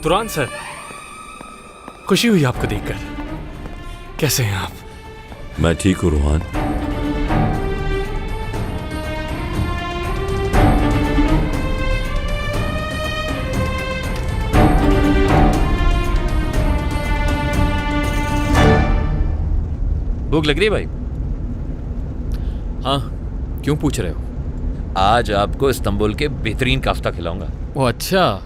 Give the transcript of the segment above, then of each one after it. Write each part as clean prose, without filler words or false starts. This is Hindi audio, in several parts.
तुरान सर, खुशी हुई आपको देखकर। कैसे हैं आप? मैं ठीक हूँ रोहान। भूख लग रही है भाई? हाँ, क्यों पूछ रहे हो? आज आपको इस्तांबुल के बेहतरीन काफ्ता खिलाऊंगा। ओ अच्छा।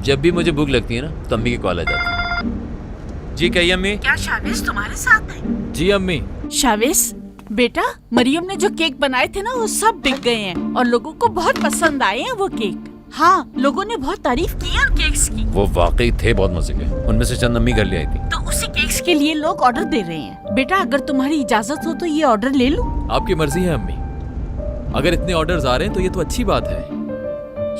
जब भी मुझे भूख लगती है ना तो अम्मी की कॉल आ जाती है। जी कहिए अम्मी। क्या शावेज तुम्हारे साथ है? जी अम्मी। शावेज बेटा, मरियम ने जो केक बनाए थे ना वो सब बिक गए हैं और लोगों को बहुत पसंद आए हैं वो केक। हाँ, लोगों ने बहुत तारीफ की है उन केक्स की। वो वाकई थे बहुत मजे के। उनमें से चंद अम्मी घर ले आई थी। तो उसी केक्स के लिए लोग ऑर्डर दे रहे हैं। बेटा अगर तुम्हारी इजाजत हो तो ये ऑर्डर ले लूं? आपकी मर्जी है अम्मी। अगर इतने ऑर्डर्स आ रहे हैं तो ये तो अच्छी बात है।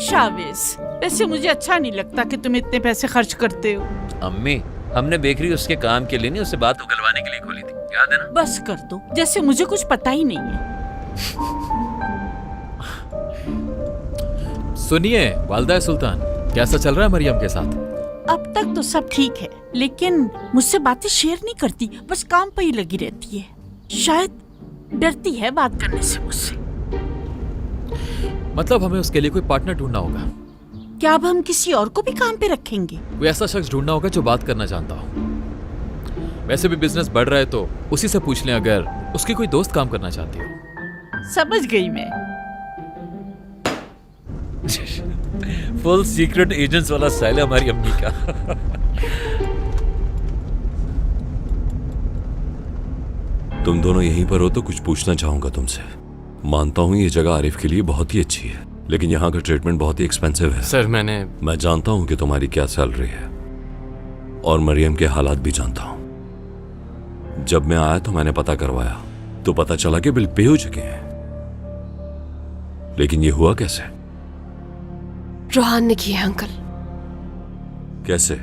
शावेज, वैसे मुझे अच्छा नहीं लगता कि तुम इतने पैसे खर्च करते हो। अम्मी, हमने बेकरी उसके काम के लिए नहीं, उससे बात उगलवाने के लिए खोली थी, याद है ना? बस कर दो, जैसे मुझे कुछ पता ही नहीं है। सुनिए वालदा सुल्तान, कैसा चल रहा है मरियम के साथ? अब तक तो सब ठीक है, लेकिन मुझसे बातें शेयर नहीं करती, बस काम पे ही लगी रहती है। शायद डरती है बात करने से मुझसे। मतलब हमें उसके लिए कोई पार्टनर ढूंढना होगा। क्या अब हम किसी और को भी काम पे रखेंगे? कोई ऐसा शख्स ढूंढना होगा जो बात करना जानता हो। वैसे भी बिजनेस बढ़ रहा है तो उसी से पूछ लें अगर उसकी कोई दोस्त काम करना चाहती हो। समझ गई मैं। फुल सीक्रेट एजेंट्स वाला स्टाइल है हमारी अम्मी का। तुम दोनों यहीं पर हो तो कुछ पूछना चाहूंगा तुमसे। मानता हूँ ये जगह आरिफ के लिए बहुत ही अच्छी है, लेकिन यहाँ का ट्रीटमेंट बहुत ही एक्सपेंसिव है। सर मैं जानता हूँ कि तुम्हारी क्या सैलरी है और मरियम के हालात भी जानता हूँ। जब मैं आया तो मैंने पता करवाया तो पता चला कि बिल पे हो चुके हैं। लेकिन ये हुआ कैसे? रोहान ने किया अंकल। कैसे?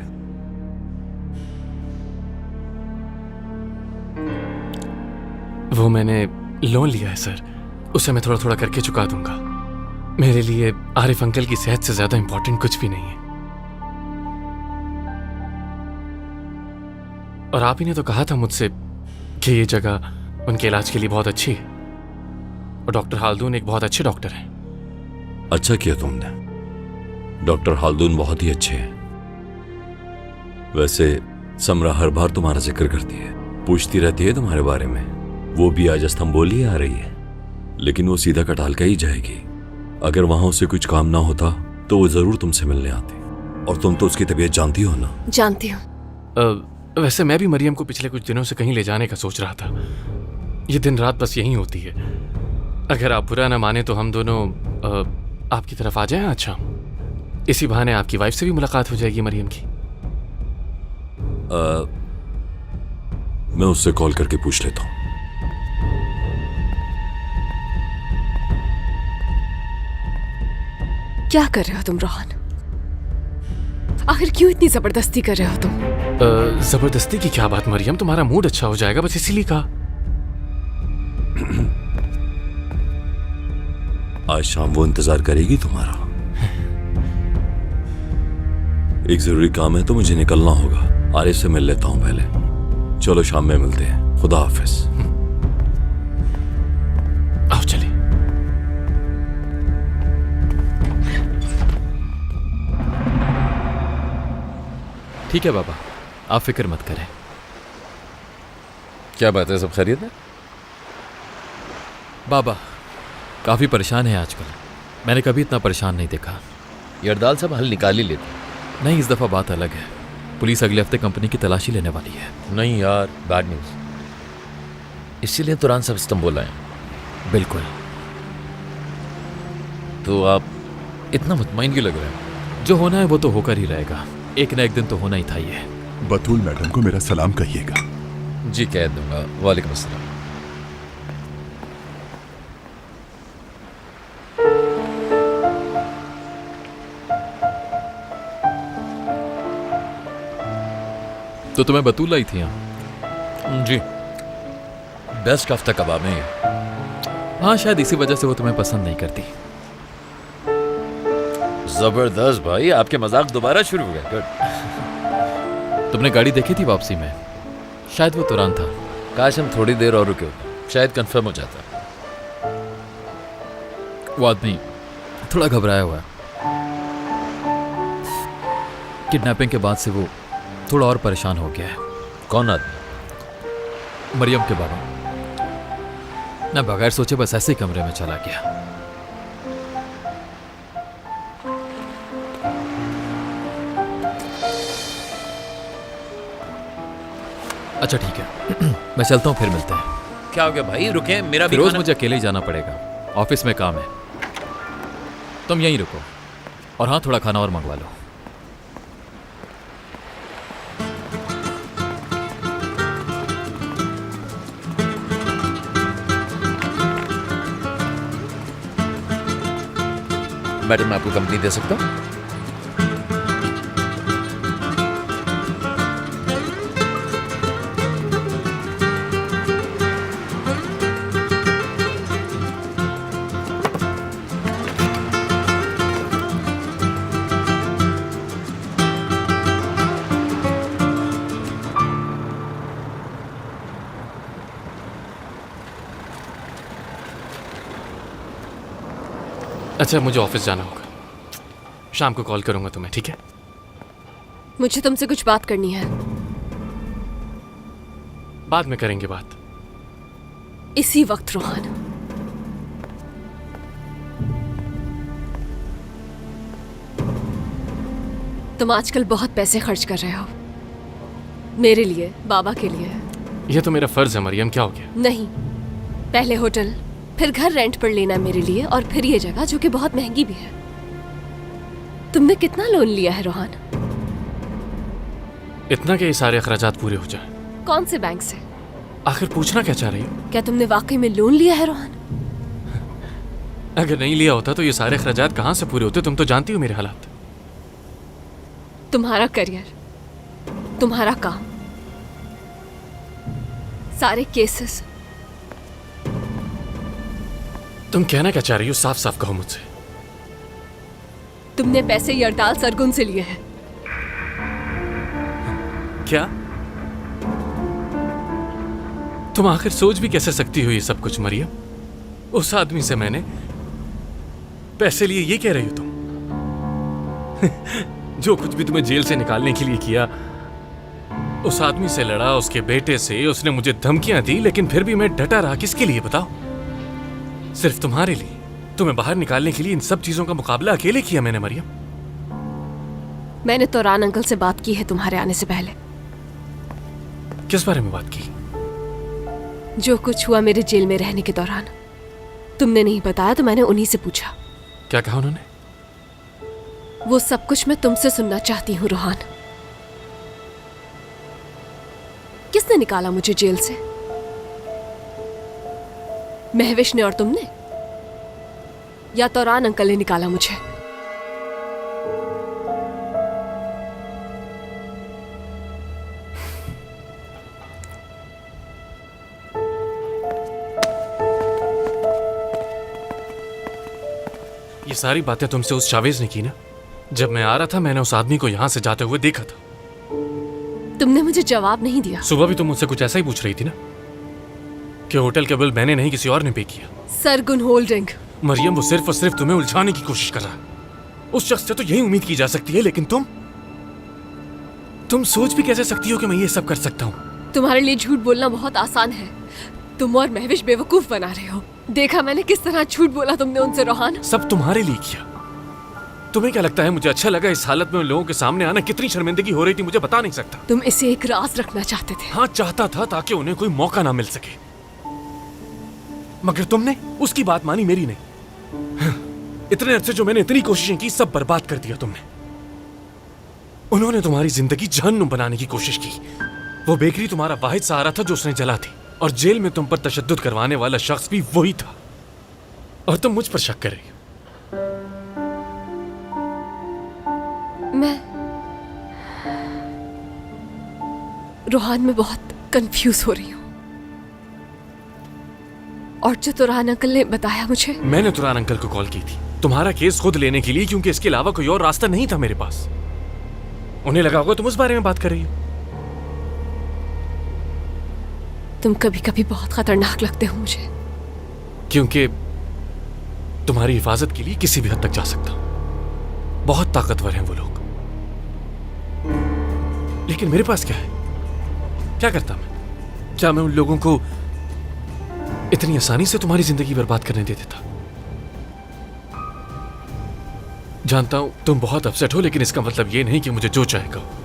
वो मैंने लोन लिया है सर, उसे मैं थोड़ा थोड़ा करके चुका दूंगा। मेरे लिए आरिफ अंकल की सेहत से ज्यादा इंपॉर्टेंट कुछ भी नहीं है। और आप ही ने तो कहा था मुझसे कि ये जगह उनके इलाज के लिए बहुत अच्छी है और डॉक्टर हाल्दून एक बहुत अच्छे डॉक्टर हैं। अच्छा किया तुमने। डॉक्टर हाल्दून बहुत ही अच्छे हैं। वैसे समरा हर बार तुम्हारा जिक्र करती है, पूछती रहती है तुम्हारे बारे में। वो भी आज इस्तांबुल ही आ रही है, लेकिन वो सीधा कटालका ही जाएगी। अगर वहां उसे कुछ काम ना होता तो वो जरूर तुमसे मिलने आती। और तुम तो उसकी तबीयत जानती हो ना? जानती हूँ। वैसे मैं भी मरियम को पिछले कुछ दिनों से कहीं ले जाने का सोच रहा था। ये दिन रात बस यही होती है। अगर आप बुरा ना माने तो हम दोनों आपकी तरफ आ जाएं आज शाम। इसी बहाने आपकी वाइफ से भी मुलाकात हो जाएगी मरियम की। मैं उससे कॉल करके पूछ लेता हूँ। क्या कर रहे हो तुम रोहान? आखिर क्यों इतनी जबरदस्ती कर रहे हो तुम? जबरदस्ती की क्या बात मरियम, तुम्हारा मूड अच्छा हो जाएगा बस इसीलिए कहा। आज शाम वो इंतजार करेगी तुम्हारा। एक जरूरी काम है तो मुझे निकलना होगा। आरिफ से मिल लेता हूं पहले। चलो शाम में मिलते हैं। खुदा हाफिज। आओ चलिए। ठीक है बाबा, आप फिक्र मत करें। क्या बात है, सब खैरियत है? बाबा काफी परेशान है आजकल। मैंने कभी इतना परेशान नहीं देखा। यरदाल साहब हल निकाल ही लेते। नहीं, इस दफा बात अलग है। पुलिस अगले हफ्ते कंपनी की तलाशी लेने वाली है। नहीं यार, बैड न्यूज। इसीलिए तुरान साहब इस्तांबुल आए। बिल्कुल। तो आप इतना मुतमईन क्यों लग रहे हैं? जो होना है वो तो होकर ही रहेगा। एक ना एक दिन तो होना ही था ये। बतूल मैडम को मेरा सलाम कहिएगा। जी कह दूंगा। वालेकुम अस्सलाम। तो तुम्हें बतूल आई थी यहाँ? जी, बेस्ट कफ्ता कबाब है ये। हाँ, शायद इसी वजह से वो तुम्हें पसंद नहीं करती। जबरदस्त भाई, आपके मजाक दोबारा शुरू हो गए। गुड। तुमने गाड़ी देखी थी वापसी में? शायद वो तुरान था। काश हम थोड़ी देर और रुके होते, शायद कंफर्म हो जाता। वो आदमी थोड़ा घबराया हुआ है। किडनैपिंग के बाद से वो थोड़ा और परेशान हो गया है। कौन आदमी? मरियम के बारे में। मैं बगैर सोचे बस ऐसे ही कमरे में चला गया। अच्छा ठीक है, मैं चलता हूँ, फिर मिलते हैं। क्या हो गया भाई? रुके, मेरा भी रोज खाना- मुझे अकेले ही जाना पड़ेगा, ऑफिस में काम है। तुम यहीं रुको और हाँ, थोड़ा खाना और मंगवा लो। मैडम, मैं आपको कंपनी दे सकता हूँ? अच्छा, मुझे ऑफिस जाना होगा। शाम को कॉल करूंगा तुम्हें, ठीक है? मुझे तुमसे कुछ बात करनी है। बाद में करेंगे बात। इसी वक्त रोहान। तुम आजकल बहुत पैसे खर्च कर रहे हो, मेरे लिए, बाबा के लिए। यह तो मेरा फर्ज है मरियम, क्या हो गया? नहीं, पहले होटल, फिर घर रेंट पर लेना मेरे लिए, और फिर ये जगह जो कि बहुत महंगी भी है। तुमने कितना लोन लिया है रोहान? इतना कि ये सारे अखराजात पूरे हो जाएं। कौन से बैंक से? आखिर पूछना क्या चाह रही हो? क्या तुमने वाकई में लोन लिया है रोहान? अगर नहीं लिया होता तो ये सारे अखराजात कहाँ से पूरे होते? तुम तो जानती हो मेरे हालात। तुम्हारा करियर, तुम्हारा काम, सारे केसेस। तुम कहना क्या चाह रही हो? साफ साफ कहो मुझसे। तुमने पैसे यरदाल सरगुन से लिए हैं। क्या? तुम आखिर सोच भी कैसे सकती हो ये सब कुछ मरियम? उस आदमी से मैंने पैसे लिए, ये कह रही हो तुम? जो कुछ भी तुम्हें जेल से निकालने के लिए किया, उस आदमी से लड़ा, उसके बेटे से, उसने मुझे धमकियां दी, लेकिन फिर भी मैं डटा रहा। किसके लिए बताओ? सिर्फ तुम्हारे लिए, तुम्हें बाहर निकालने के लिए। इन सब चीजों का मुकाबला अकेले किया मैंने मरियम। मैंने तोरान अंकल से बात की है तुम्हारे आने से पहले। किस बारे में बात की? जो कुछ हुआ मेरे जेल में रहने के दौरान, तुमने नहीं बताया तो मैंने उन्हीं से पूछा। क्या कहा उन्होंने? वो सब कुछ मैं तुमसे सुनना चाहती हूँ रोहान। किसने निकाला मुझे जेल से? महविश ने और तुमने, या तोरान अंकल ने निकाला मुझे? ये सारी बातें तुमसे उस जावेज ने की ना? जब मैं आ रहा था मैंने उस आदमी को यहां से जाते हुए देखा था। तुमने मुझे जवाब नहीं दिया। सुबह भी तुम मुझसे कुछ ऐसा ही पूछ रही थी ना, कि होटल का बिल मैंने नहीं किसी और ने पे किया। सरगुन होल्डिंग। मरियम, वो सिर्फ और सिर्फ तुम्हें उलझाने की कोशिश कर रहा है। उस शख्स से तो यही उम्मीद की जा सकती है, लेकिन तुम सोच भी कैसे सकती हो कि मैं ये सब कर सकता हूँ? तुम्हारे लिए झूठ बोलना बहुत आसान है। तुम और महविश बेवकूफ बना रहे हो। देखा मैंने किस तरह झूठ बोला तुमने उनसे रोहान। सब तुम्हारे लिए किया। तुम्हें क्या लगता है मुझे अच्छा लगा इस हालत में उन लोगों के सामने आना? कितनी शर्मिंदगी हो रही थी मुझे बता नहीं सकता। तुम इसे एक राज रखना चाहते थे। हाँ, चाहता था, ताकि उन्हें कोई मौका ना मिल सके। मगर तुमने उसकी बात मानी, मेरी नहीं। इतने अरसे जो मैंने इतनी कोशिशें की, सब बर्बाद कर दिया तुमने। उन्होंने तुम्हारी जिंदगी जहन्नुम बनाने की कोशिश की। वो बेकरी तुम्हारा वाहिद सहारा था जो उसने जला थी, और जेल में तुम पर तशद्दुद करवाने वाला शख्स भी वही था। और तुम मुझ पर शक कर रही हो। मैं रोहान में बहुत कंफ्यूज हो रही हूँ। और जो तुरान अंकल ने बताया मुझे, मैंने तुरान अंकल को कॉल की थी। तुम्हारा केस खुद लेने के लिए, क्योंकि इसके अलावा कोई और रास्ता नहीं था मेरे पास। उन्हें लगा होगा तुम उस बारे में बात कर रही हो। तुम कभी कभी बहुत खतरनाक लगते हो मुझे। क्योंकि तुम्हारी हिफाजत के लिए किसी भी हद तक जा सकता हूं। बहुत ताकतवर हैं वो लोग, लेकिन मेरे पास क्या है? क्या करता मैं? क्या मैं उन लोगों को इतनी आसानी से तुम्हारी जिंदगी बर्बाद करने दे देता? जानता हूं तुम बहुत अपसेट हो, लेकिन इसका मतलब यह नहीं कि मुझे जो चाहे कहो।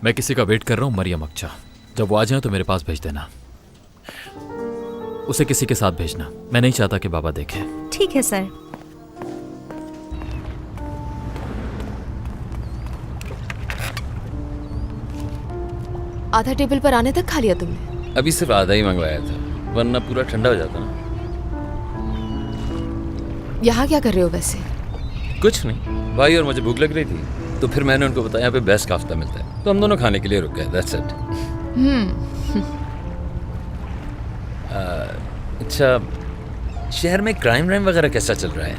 मैं किसी का वेट कर रहा हूँ, मरियम अक्चा। जब वो आ जाए तो मेरे पास भेज देना। उसे किसी के साथ भेजना, मैं नहीं चाहता कि बाबा देखे। ठीक है सर। आधा टेबल पर आने तक खा लिया तुमने? अभी सिर्फ आधा ही मंगवाया था, वरना पूरा ठंडा हो जाता ना। यहाँ क्या कर रहे हो वैसे? कुछ नहीं, भाई और मुझे भूख लग रही थी, तो फिर मैंने उनको बताया यहाँ पे बेस्ट काफ्ता मिलता है, तो हम दोनों खाने के लिए रुक गए। That's it. अच्छा, शहर में क्राइम व्राइम वगैरह कैसा चल रहा है?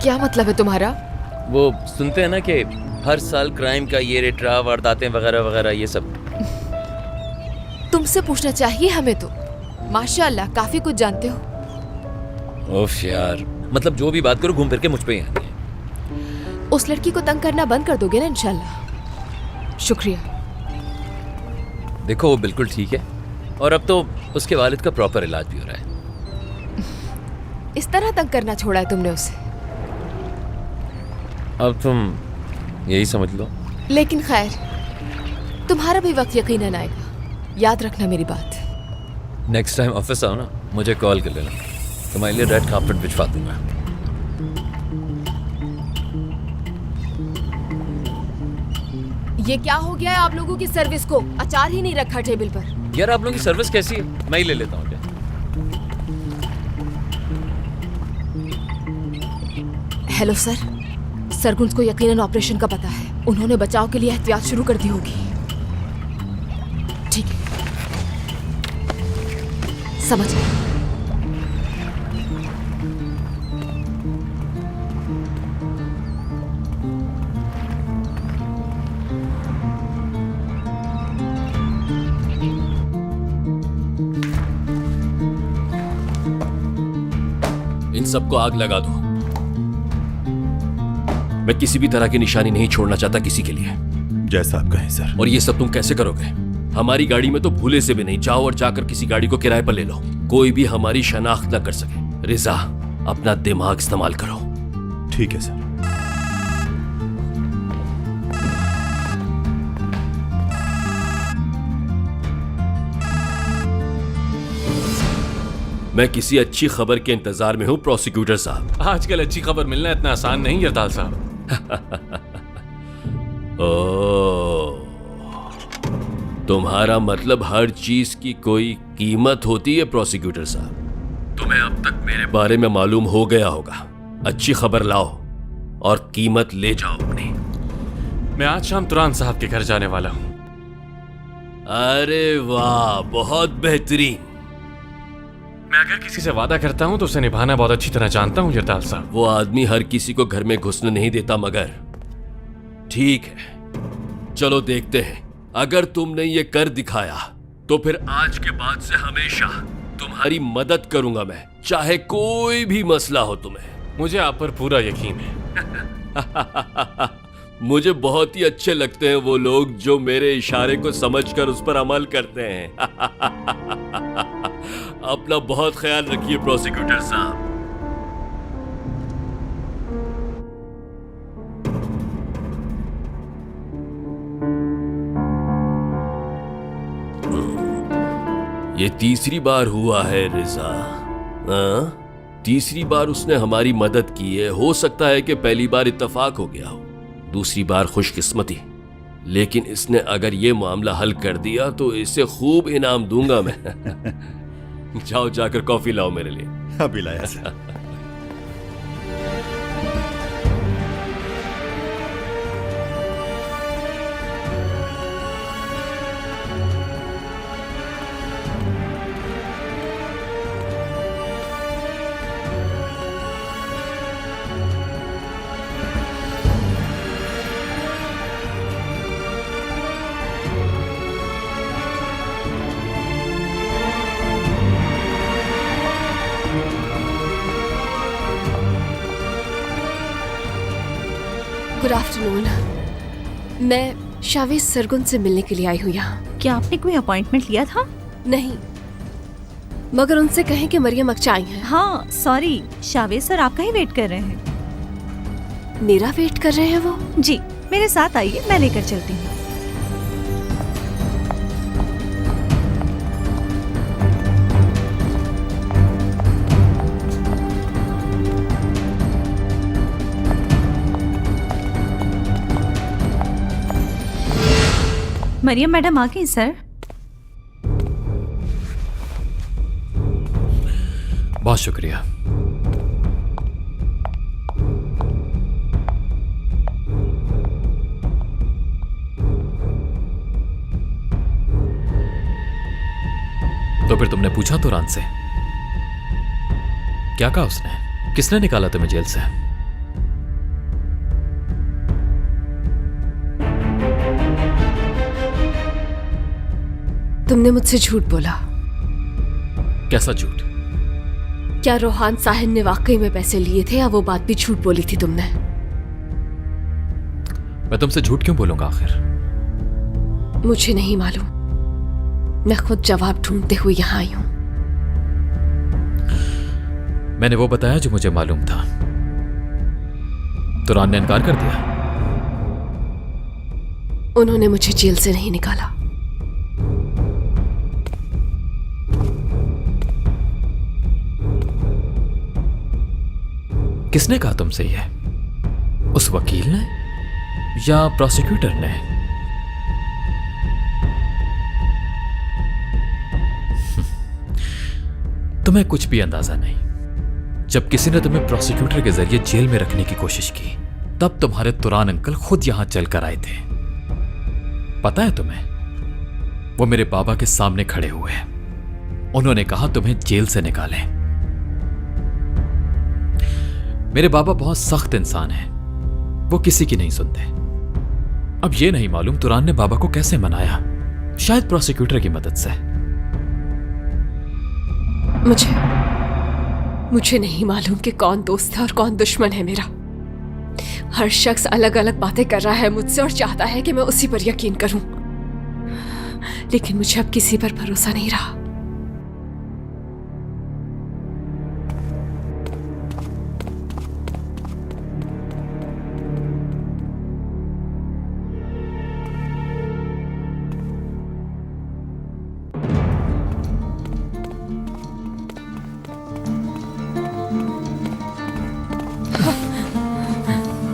क्या मतलब है तुम्हारा? वो सुनते हैं ना कि हर साल क्राइम का ये रेट रहा, वारदातें वगैरह वगैरह ये सब। तुमसे पूछना चाहिए हमें तो। माशाअल्लाह काफी कुछ जानते हो। ओफ यार, मतलब जो भी बात करो घूम फिर के मुझ पे ही आती है। उस लड़की को तंग करना बंद कर दोगे ना इंशाल्लाह? शुक्रिया। देखो वो बिल्कुल ठीक है, और अब तो उसके वालिद का प्रॉपर इलाज भी हो रहा है। इस तरह तंग करना छोड़ा है तुमने उसे? अब तुम यही समझ लो। लेकिन खैर, तुम्हारा भी वक्त यकीनन आएगा, याद रखना मेरी बात। नेक्स्ट टाइम ऑफिस आओ ना, मुझे कॉल कर लेना, तुम्हारे लिए रेड कार्पेट बिछवा दूंगा। ये क्या हो गया है आप लोगों की सर्विस को? अचार ही नहीं रखा टेबल पर। यार आप लोगों की सर्विस कैसी है? मैं ही ले लेता हूँ क्या? हेलो सर, सरगुंस को यकीनन ऑपरेशन का पता है। उन्होंने बचाव के लिए एहतियात शुरू कर दी होगी। ठीक है, समझ गए। इन सबको आग लगा दो। मैं किसी भी तरह की निशानी नहीं छोड़ना चाहता किसी के लिए। जैसा आप कहें सर। और ये सब तुम कैसे करोगे? हमारी गाड़ी में तो भूले से भी नहीं। जाओ और जाकर किसी गाड़ी को किराए पर ले लो, कोई भी हमारी शनाख्त न कर सके। रिजा, अपना दिमाग इस्तेमाल करो। ठीक है सर। मैं किसी अच्छी खबर के इंतजार में हूं प्रोसिक्यूटर साहब। आजकल अच्छी खबर मिलना इतना आसान नहीं यरदाल साहब। ओह, तुम्हारा मतलब हर चीज की कोई कीमत होती है प्रोसिक्यूटर साहब। तुम्हें अब तक मेरे बारे में मालूम हो गया होगा। अच्छी खबर लाओ और कीमत ले जाओ अपनी। मैं आज शाम तुरान साहब के घर जाने वाला हूं। अरे वाह, बहुत बेहतरीन। मैं अगर किसी से वादा करता हूं तो उसे निभाना बहुत अच्छी तरह जानता हूं यरदाल साहब। वो आदमी हर किसी को घर में घुसने नहीं देता, मगर ठीक है, चलो देखते हैं। अगर तुमने ये कर दिखाया तो फिर आज के बाद से हमेशा तुम्हारी मदद करूंगा मैं, चाहे कोई भी मसला हो तुम्हें। मुझे आप पर पूरा यकीन है। मुझे बहुत ही अच्छे लगते हैं वो लोग जो मेरे इशारे को समझकर उस पर अमल करते हैं। अपना बहुत ख्याल रखिए प्रोसिक्यूटर साहब। ये तीसरी बार हुआ है रिजा। हाँ? तीसरी बार उसने हमारी मदद की है। हो सकता है कि पहली बार इत्तेफाक हो गया हो, दूसरी बार खुशकिस्मती, लेकिन इसने अगर ये मामला हल कर दिया तो इसे खूब इनाम दूंगा मैं। जाओ जाकर कॉफी लाओ मेरे लिए। अभी लाया सर। Good afternoon. मैं शावेज सरगुन से मिलने के लिए आई हूँ यहाँ। क्या आपने कोई अपॉइंटमेंट लिया था? नहीं, मगर उनसे कहें कि मरियम अक्चा आई हैं। हाँ सॉरी, शावेज सर आपका ही वेट कर रहे हैं। मेरा वेट कर रहे हैं वो? जी, मेरे साथ आइए, मैं लेकर चलती हूँ। मरियम मैडम आ गई सर। बहुत शुक्रिया। तो फिर तुमने पूछा तुरान से? क्या कहा उसने? किसने निकाला तुम्हें जेल से? तुमने मुझसे झूठ बोला। कैसा झूठ? क्या रोहान साहिन ने वाकई में पैसे लिए थे या वो बात भी झूठ बोली थी तुमने? मैं तुमसे झूठ क्यों बोलूंगा आखिर? मुझे नहीं मालूम, मैं खुद जवाब ढूंढते हुए यहाँ आई हूँ। मैंने वो बताया जो मुझे मालूम था। तुरान ने इनकार कर दिया। उन्होंने मुझे जेल से नहीं निकाला। किसने कहा तुमसे ये? उस वकील ने या प्रोसिक्यूटर ने? तुम्हें कुछ भी अंदाजा नहीं। जब किसी ने तुम्हें प्रोसिक्यूटर के जरिए जेल में रखने की कोशिश की, तब तुम्हारे तुरान अंकल खुद यहां चलकर आए थे। पता है तुम्हें, वो मेरे बाबा के सामने खड़े हुए हैं। उन्होंने कहा तुम्हें जेल से निकालें। मेरे बाबा बहुत सख्त इंसान हैं, वो किसी की नहीं सुनते। अब ये नहीं मालूम तुरान ने बाबा को कैसे मनाया, शायद प्रोसिक्यूटर की मदद से। मुझे नहीं मालूम कि कौन दोस्त है और कौन दुश्मन है मेरा। हर शख्स अलग अलग बातें कर रहा है मुझसे और चाहता है कि मैं उसी पर यकीन करूं, लेकिन मुझे अब किसी पर भरोसा नहीं रहा।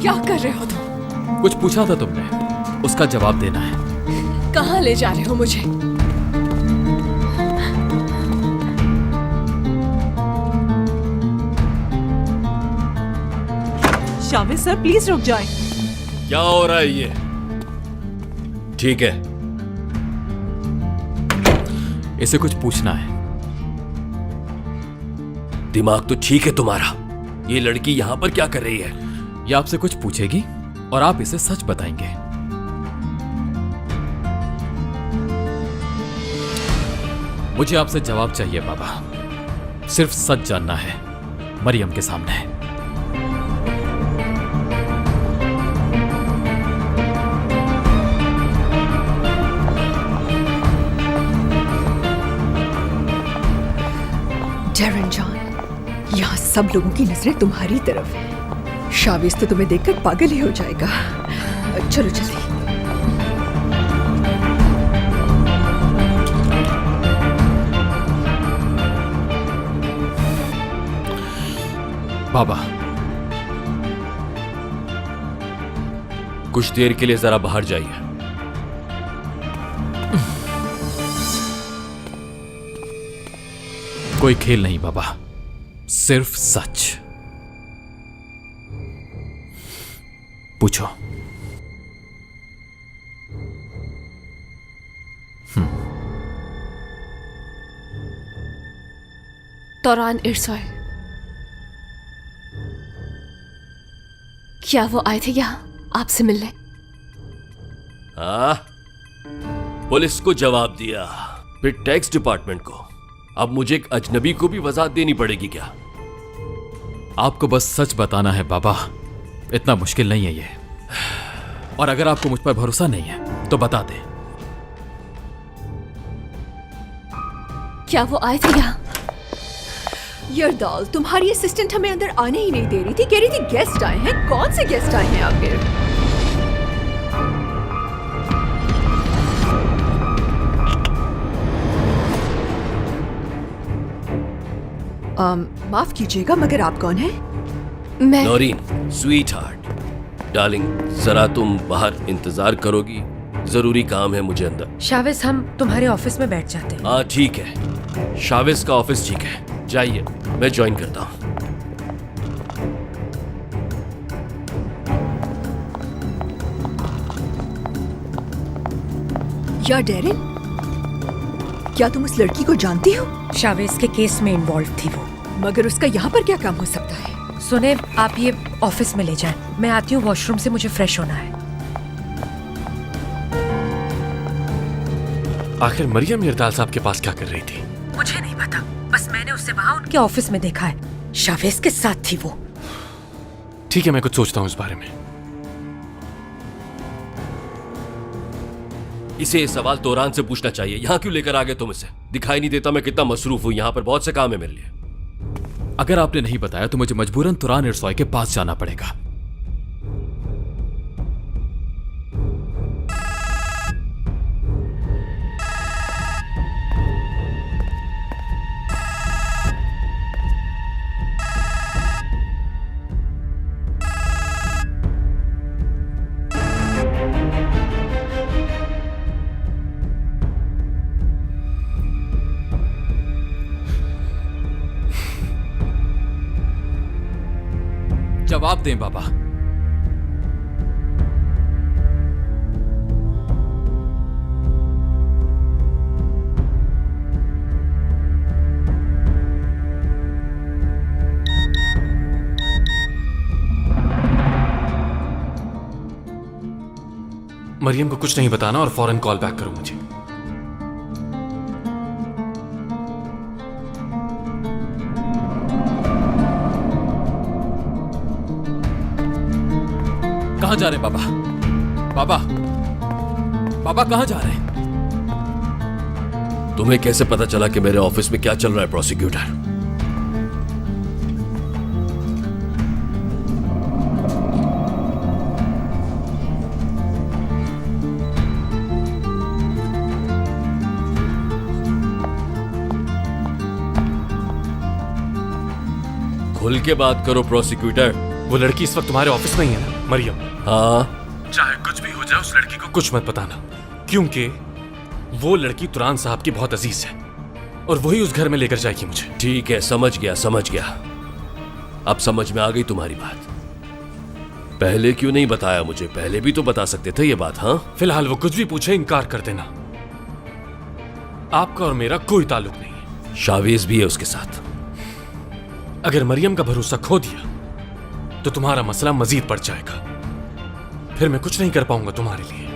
क्या कर रहे हो तुम? कुछ पूछा था तुमने, उसका जवाब देना है। कहाँ ले जा रहे हो मुझे? शावेज सर प्लीज रुक जाएं। क्या हो रहा है ये? ठीक है, इसे कुछ पूछना है। दिमाग तो ठीक है तुम्हारा। ये लड़की यहां पर क्या कर रही है? ये आपसे कुछ पूछेगी और आप इसे सच बताएंगे। मुझे आपसे जवाब चाहिए बाबा, सिर्फ सच जानना है मरियम के सामने। डेरन जॉन, यहाँ सब लोगों की नजरें तुम्हारी तरफ है। शावेज तो तुम्हें देखकर पागल ही हो जाएगा। चलो जल्दी। बाबा, कुछ देर के लिए जरा बाहर जाइए। कोई खेल नहीं बाबा, सिर्फ सच। पूछो। तौरान इरसोय, क्या वो आए थे यहाँ आपसे मिलने? हाँ, पुलिस को जवाब दिया, फिर टैक्स डिपार्टमेंट को, अब मुझे एक अजनबी को भी वजाहत देनी पड़ेगी क्या? आपको बस सच बताना है बाबा, इतना मुश्किल नहीं है ये। और अगर आपको मुझ पर भरोसा नहीं है तो बता दें। क्या वो आए थे यहाँ? यरदाल, तुम्हारी असिस्टेंट हमें अंदर आने ही नहीं दे रही थी, कह रही थी गेस्ट आए हैं। कौन से गेस्ट आए हैं आखिर? माफ कीजिएगा, मगर आप कौन हैं? मैं नौरीन, स्वीट हार्ट, डार्लिंग, जरा तुम बाहर इंतजार करोगी? जरूरी काम है मुझे अंदर। शावेज, हम तुम्हारे ऑफिस में बैठ जाते हैं। हाँ ठीक है, शावेज का ऑफिस ठीक है, जाइए, मैं ज्वाइन करता हूँ। या डेरिन, क्या तुम उस लड़की को जानती हो? शावेज के केस में इन्वॉल्व थी वो। मगर उसका यहाँ पर क्या काम हो सकता है? सुने, आप ये ऑफिस में ले जाएं, मैं आती हूँ वॉशरूम से, मुझे फ्रेश होना है। आखिर मरियम यरदाल साहब के पास क्या कर रही थी? मुझे नहीं पता, बस मैंने उसे वहाँ उनके ऑफिस में देखा है, शावेज के साथ थी वो। ठीक है, मैं कुछ सोचता हूँ इस बारे में। इसे ये सवाल तोरान से पूछना चाहिए, यहाँ क्यों लेकर आ गए तुम इसे? दिखाई नहीं देता मैं कितना मसरूफ हूँ, यहाँ पर बहुत से काम है मेरे लिए। अगर आपने नहीं बताया तो मुझे मजबूरन तुरान इरसोय के पास जाना पड़ेगा। जवाब दें बाबा। मरियम को कुछ नहीं बताना और फौरन कॉल बैक करो मुझे। कहां जा रहे हैं बाबा? बाबा, बाबा कहां जा रहे हैं? तुम्हें कैसे पता चला कि मेरे ऑफिस में क्या चल रहा है प्रोसिक्यूटर? खुल के बात करो प्रोसिक्यूटर। वो लड़की इस वक्त तुम्हारे ऑफिस में ही है ना, मरियम? हाँ। चाहे कुछ भी हो जाए, उस लड़की को कुछ मत बताना, क्योंकि वो लड़की तुरान साहब की बहुत अजीज है और वही उस घर में लेकर जाएगी मुझे। ठीक है, समझ गया समझ गया, अब समझ में आ गई तुम्हारी बात। पहले क्यों नहीं बताया मुझे? पहले भी तो बता सकते थे ये बात। हाँ, फिलहाल वो कुछ भी पूछे इनकार कर देना। आपका और मेरा कोई ताल्लुक नहीं है। शावेज भी है उसके साथ। अगर मरियम का भरोसा खो दिया तो तुम्हारा मसला मजीद बढ़ जाएगा, फिर मैं कुछ नहीं कर पाऊंगा तुम्हारे लिए।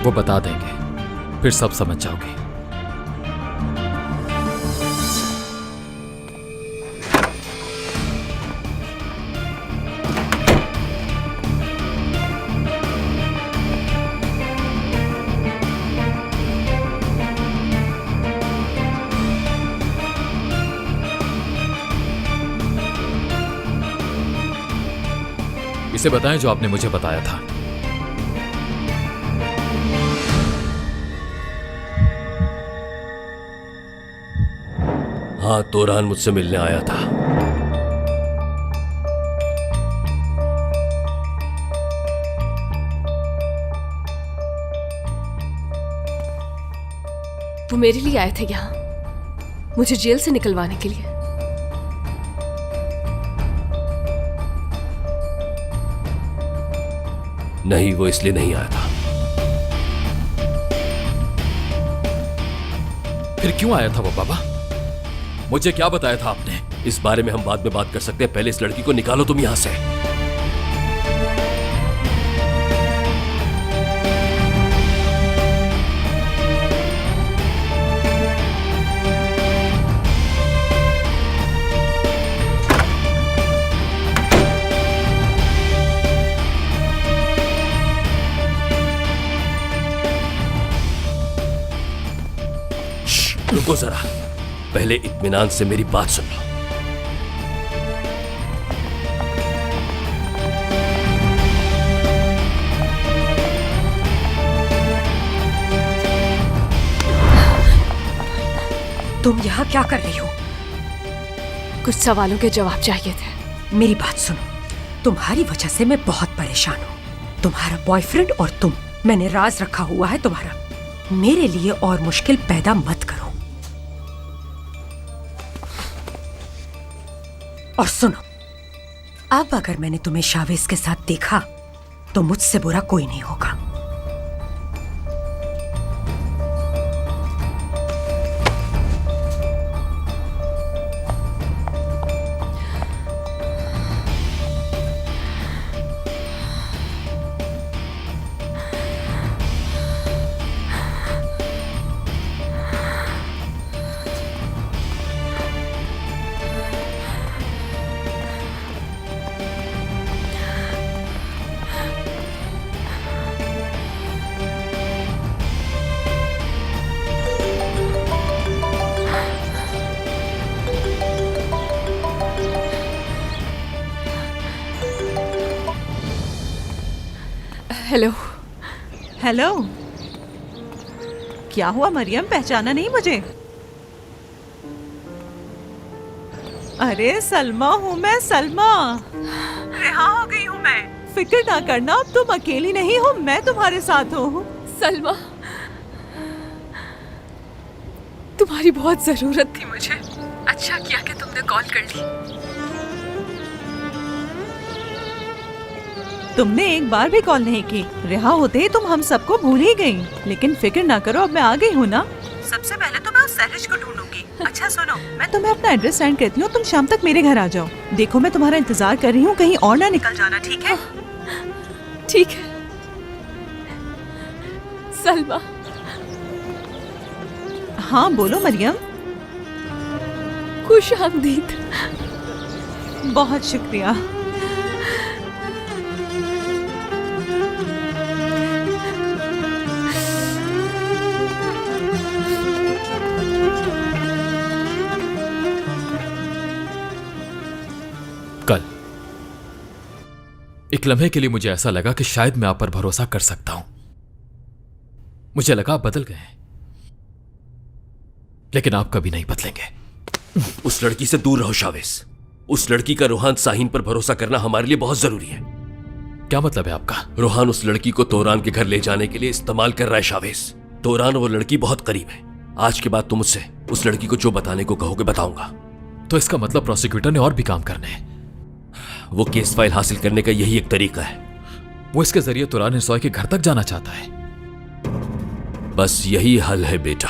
वो बता देंगे, फिर सब समझ जाओगे। इसे बताएं जो आपने मुझे बताया था। हाँ, तोरान मुझसे मिलने आया था। वो मेरे लिए आए थे यहाँ, मुझे जेल से निकलवाने के लिए। नहीं, वो इसलिए नहीं आया था। फिर क्यों आया था वो बाबा? मुझे क्या बताया था आपने? इस बारे में हम बाद में बात कर सकते हैं, पहले इस लड़की को निकालो तुम यहां से। रुको जरा, पहले इत्मीनान से मेरी बात सुन लो। तुम यहाँ क्या कर रही हो? कुछ सवालों के जवाब चाहिए थे। मेरी बात सुनो, तुम्हारी वजह से मैं बहुत परेशान हूँ। तुम्हारा बॉयफ्रेंड और तुम, मैंने राज रखा हुआ है तुम्हारा। मेरे लिए और मुश्किल पैदा मत करो। और सुनो, अब अगर मैंने तुम्हें शावेज के साथ देखा तो मुझसे बुरा कोई नहीं होगा। हेलो। हेलो, क्या हुआ मरियम, पहचाना नहीं मुझे? अरे सलमा हूँ मैं, सलमा। रिहा हो गई हूँ मैं। फिक्र ना करना, अब तुम अकेली नहीं हो, मैं तुम्हारे साथ हूँ। सलमा, तुम्हारी बहुत जरूरत थी मुझे। अच्छा किया कि तुमने कॉल कर ली। तुमने एक बार भी कॉल नहीं की। रिहा होते ही तुम हम सबको भूल ही गई। लेकिन फिक्र ना करो, अब मैं आ गई हूँ ना। सबसे पहले तो मैं उस सहरिश को ढूंढूंगी। अच्छा सुनो, मैं तुम्हें अपना एड्रेस सेंड करती हूँ, तुम शाम तक मेरे घर आ जाओ। देखो मैं तुम्हारा इंतजार कर रही हूँ, कहीं और ना निकल जाना, ठीक है? ठीक है सलमा। हाँ बोलो मरियम। खुश आमदीद। बहुत शुक्रिया। कल एक लम्हे के लिए मुझे ऐसा लगा कि शायद मैं आप पर भरोसा कर सकता हूं। मुझे लगा आप बदल गए हैं, लेकिन आप कभी नहीं बदलेंगे। उस लड़की से दूर रहो शावेज। उस लड़की का रोहान साहिन पर भरोसा करना हमारे लिए बहुत जरूरी है। क्या मतलब है आपका? रोहान उस लड़की को तोरान के घर ले जाने के लिए इस्तेमाल कर रहा है शावेज। तोरान और वो लड़की बहुत करीब है। आज के बाद तुम मुझसे उस लड़की को जो बताने को कहोगे बताऊंगा। तो इसका मतलब प्रोसिक्यूटर ने और भी काम करने हैं। वो केस फाइल हासिल करने का यही एक तरीका है। वो इसके जरिए तुरान इंसॉय के घर तक जाना चाहता है। बस यही हल है बेटा।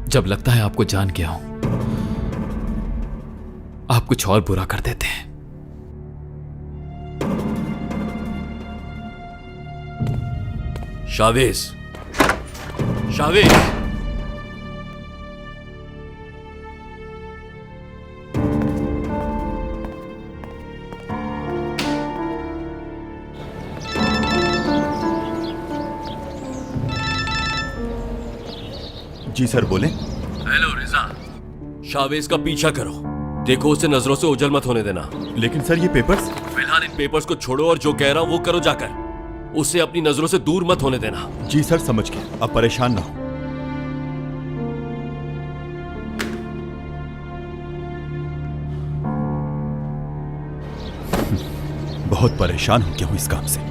जब लगता है आपको जान गया हूं, आप कुछ और बुरा कर देते हैं। शावेज, शावेज, जी सर बोले। हेलो रिजा, शावेज का पीछा करो। देखो उसे नजरों से ओझल मत होने देना। लेकिन सर ये पेपर्स। फिलहाल इन पेपर्स को छोड़ो और जो कह रहा हूं वो करो जाकर। उसे अपनी नजरों से दूर मत होने देना। जी सर, समझ गया, अब परेशान ना हो। बहुत परेशान हो गया हूं इस काम से।